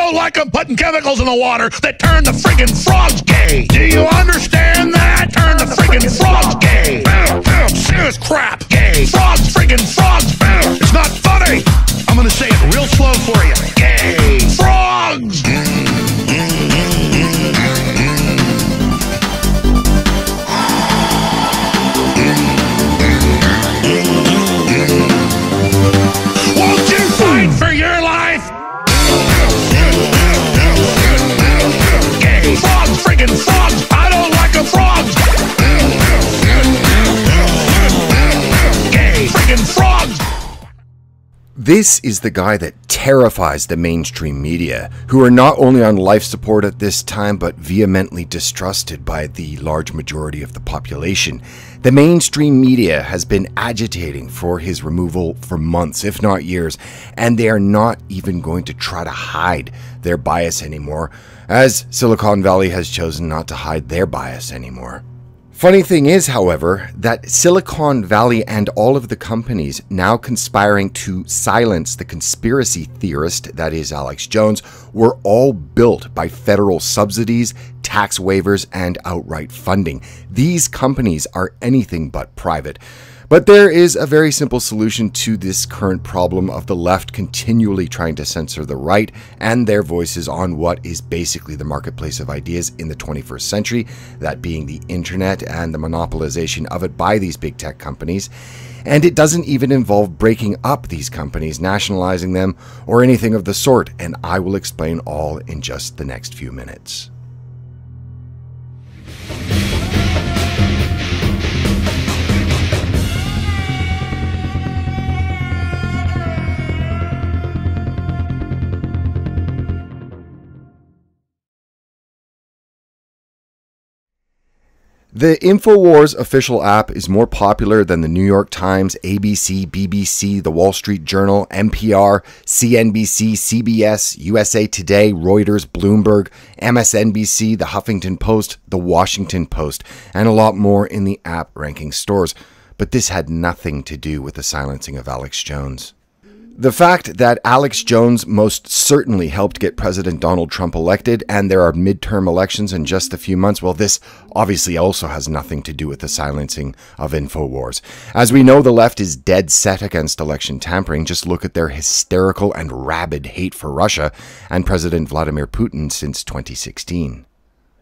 don't like them putting chemicals in the water that turn the friggin' frogs gay. Do you understand that? Turn the friggin' frogs gay. Serious crap. Gay. Frogs, friggin' frogs. It's not funny. I'm gonna say it real slow for you. Gay. Frogs. Won't you fight for your life? Gay. Frogs, friggin' frogs. I don't like the frogs. Gay. Friggin' frogs. This is the guy that terrifies the mainstream media, who are not only on life support at this time, but vehemently distrusted by the large majority of the population. The mainstream media has been agitating for his removal for months, if not years, and they are not even going to try to hide their bias anymore, as Silicon Valley has chosen not to hide their bias anymore. Funny thing is, however, that Silicon Valley and all of the companies now conspiring to silence the conspiracy theorist, that is Alex Jones, were all built by federal subsidies, tax waivers, and outright funding. These companies are anything but private. But there is a very simple solution to this current problem of the left continually trying to censor the right and their voices on what is basically the marketplace of ideas in the 21st century, that being the internet and the monopolization of it by these big tech companies. And it doesn't even involve breaking up these companies, nationalizing them, or anything of the sort, and I will explain all in just the next few minutes. The InfoWars official app is more popular than the New York Times, ABC, BBC, The Wall Street Journal, NPR, CNBC, CBS, USA Today, Reuters, Bloomberg, MSNBC, The Huffington Post, The Washington Post, and a lot more in the app ranking stores. But this had nothing to do with the silencing of Alex Jones. The fact that Alex Jones most certainly helped get President Donald Trump elected, and there are midterm elections in just a few months, well, this obviously also has nothing to do with the silencing of InfoWars. As we know, the left is dead set against election tampering. Just look at their hysterical and rabid hate for Russia and President Vladimir Putin since 2016.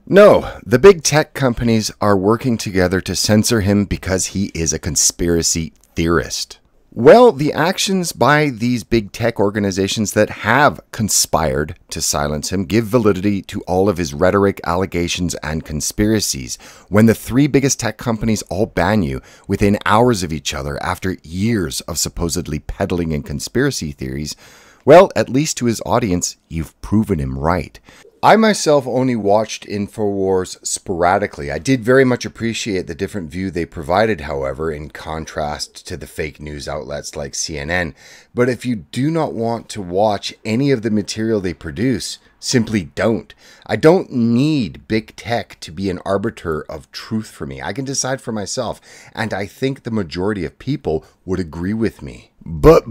No, the big tech companies are working together to censor him because he is a conspiracy theorist. Well, the actions by these big tech organizations that have conspired to silence him give validity to all of his rhetoric, allegations, and conspiracies. When the three biggest tech companies all ban you within hours of each other after years of supposedly peddling in conspiracy theories, well, at least to his audience, you've proven him right. I myself only watched InfoWars sporadically. I did very much appreciate the different view they provided, however, in contrast to the fake news outlets like CNN. But if you do not want to watch any of the material they produce, simply don't. I don't need big tech to be an arbiter of truth for me. I can decide for myself, and I think the majority of people would agree with me. But,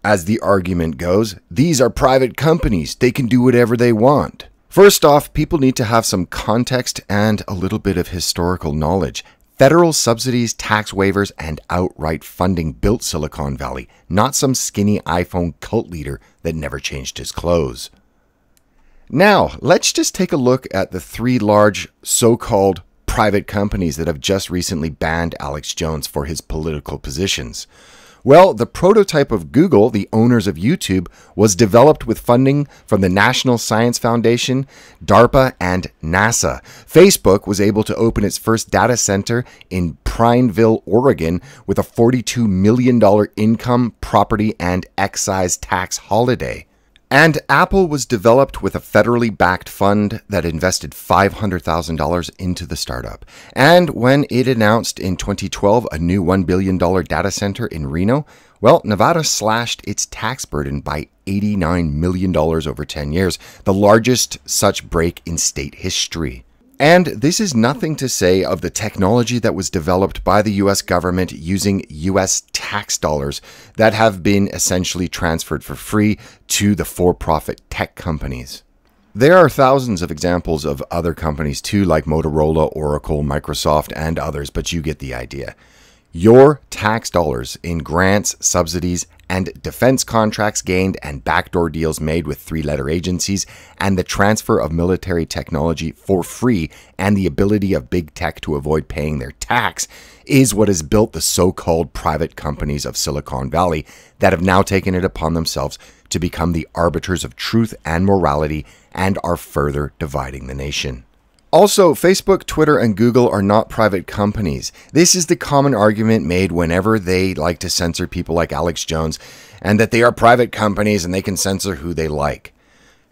as the argument goes, these are private companies. They can do whatever they want. First off, people need to have some context and a little bit of historical knowledge. Federal subsidies, tax waivers, and outright funding built Silicon Valley, not some skinny iPhone cult leader that never changed his clothes. Now, let's just take a look at the three large so-called private companies that have just recently banned Alex Jones for his political positions. Well, the prototype of Google, the owners of YouTube, was developed with funding from the National Science Foundation, DARPA, and NASA. Facebook was able to open its first data center in Prineville, Oregon, with a $42 million income, property, and excise tax holiday. And Apple was developed with a federally backed fund that invested $500,000 into the startup. And when it announced in 2012 a new $1 billion data center in Reno, well, Nevada slashed its tax burden by $89 million over 10 years, the largest such break in state history. And this is nothing to say of the technology that was developed by the US government using US tax dollars that have been essentially transferred for free to the for-profit tech companies. There are thousands of examples of other companies too, like Motorola, Oracle, Microsoft, and others, but you get the idea. Your tax dollars in grants, subsidies, and defense contracts gained and backdoor deals made with three-letter agencies and the transfer of military technology for free and the ability of big tech to avoid paying their tax is what has built the so-called private companies of Silicon Valley that have now taken it upon themselves to become the arbiters of truth and morality and are further dividing the nation. Also, Facebook, Twitter, and Google are not private companies. This is the common argument made whenever they like to censor people like Alex Jones, and that they are private companies and they can censor who they like.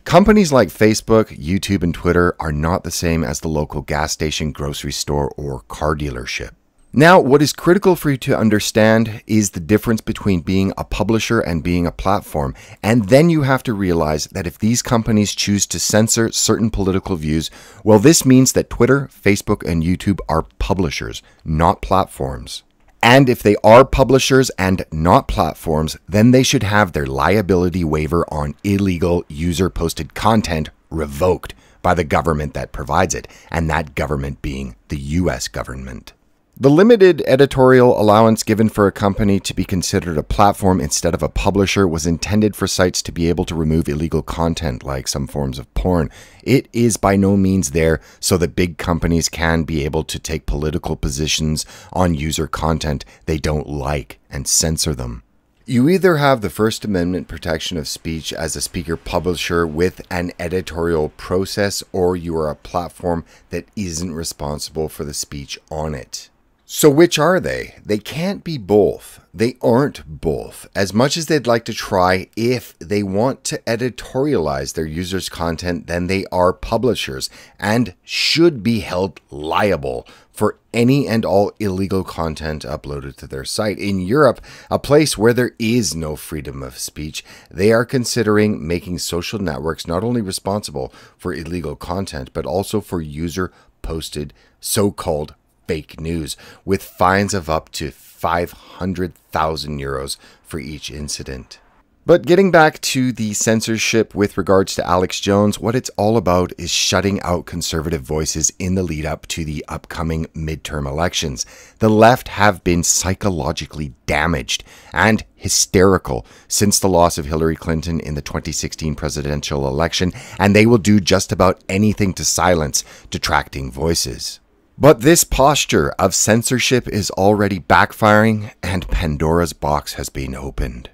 Companies like Facebook, YouTube, and Twitter are not the same as the local gas station, grocery store, or car dealership. Now, what is critical for you to understand is the difference between being a publisher and being a platform. And then you have to realize that if these companies choose to censor certain political views, well, this means that Twitter, Facebook, and YouTube are publishers, not platforms. And if they are publishers and not platforms, then they should have their liability waiver on illegal user-posted content revoked by the government that provides it, and that government being the US government. The limited editorial allowance given for a company to be considered a platform instead of a publisher was intended for sites to be able to remove illegal content like some forms of porn. It is by no means there so that big companies can be able to take political positions on user content they don't like and censor them. You either have the First Amendment protection of speech as a speaker publisher with an editorial process, or you are a platform that isn't responsible for the speech on it. So which are they? They can't be both. They aren't both. As much as they'd like to try, if they want to editorialize their users' content, then they are publishers and should be held liable for any and all illegal content uploaded to their site. In Europe, a place where there is no freedom of speech, they are considering making social networks not only responsible for illegal content, but also for user-posted so-called fake news, with fines of up to 500,000 euros for each incident. But getting back to the censorship with regards to Alex Jones, what it's all about is shutting out conservative voices in the lead up to the upcoming midterm elections. The left have been psychologically damaged and hysterical since the loss of Hillary Clinton in the 2016 presidential election, and they will do just about anything to silence detracting voices. But this posture of censorship is already backfiring, and Pandora's box has been opened.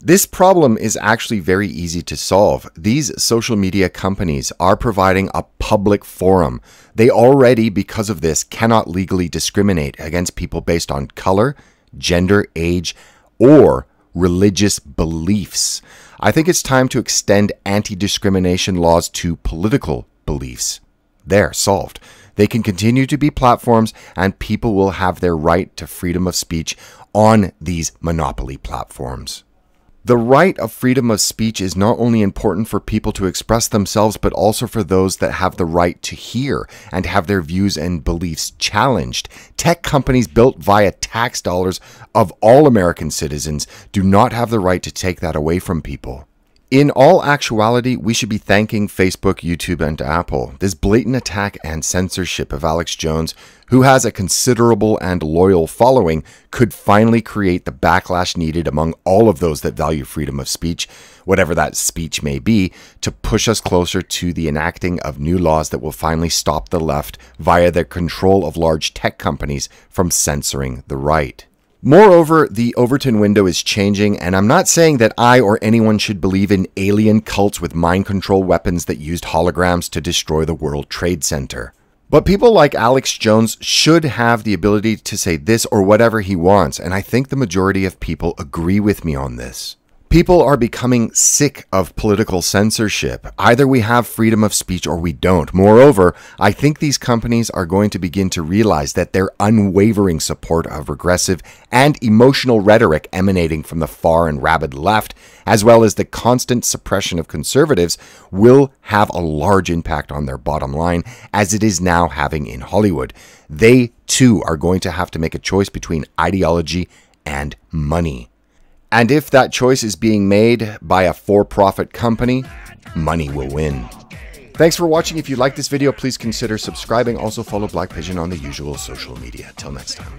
This problem is actually very easy to solve. These social media companies are providing a public forum. They already, because of this, cannot legally discriminate against people based on color, gender, age, or religious beliefs. I think it's time to extend anti-discrimination laws to political beliefs. There, solved. They can continue to be platforms, and people will have their right to freedom of speech on these monopoly platforms. The right of freedom of speech is not only important for people to express themselves, but also for those that have the right to hear and have their views and beliefs challenged. Tech companies built via tax dollars of all American citizens do not have the right to take that away from people. In all actuality, we should be thanking Facebook, YouTube, and Apple. This blatant attack and censorship of Alex Jones, who has a considerable and loyal following, could finally create the backlash needed among all of those that value freedom of speech, whatever that speech may be, to push us closer to the enacting of new laws that will finally stop the left via their control of large tech companies from censoring the right. Moreover, the Overton window is changing, and I'm not saying that I or anyone should believe in alien cults with mind control weapons that used holograms to destroy the World Trade Center. But people like Alex Jones should have the ability to say this or whatever he wants, and I think the majority of people agree with me on this. People are becoming sick of political censorship. Either we have freedom of speech or we don't. Moreover, I think these companies are going to begin to realize that their unwavering support of regressive and emotional rhetoric emanating from the far and rabid left, as well as the constant suppression of conservatives, will have a large impact on their bottom line, as it is now having in Hollywood. They, too, are going to have to make a choice between ideology and money. And if that choice is being made by a for-profit company, money will win. Thanks for watching. If you like this video, please consider subscribing. Also follow Black Pigeon on the usual social media. Till next time.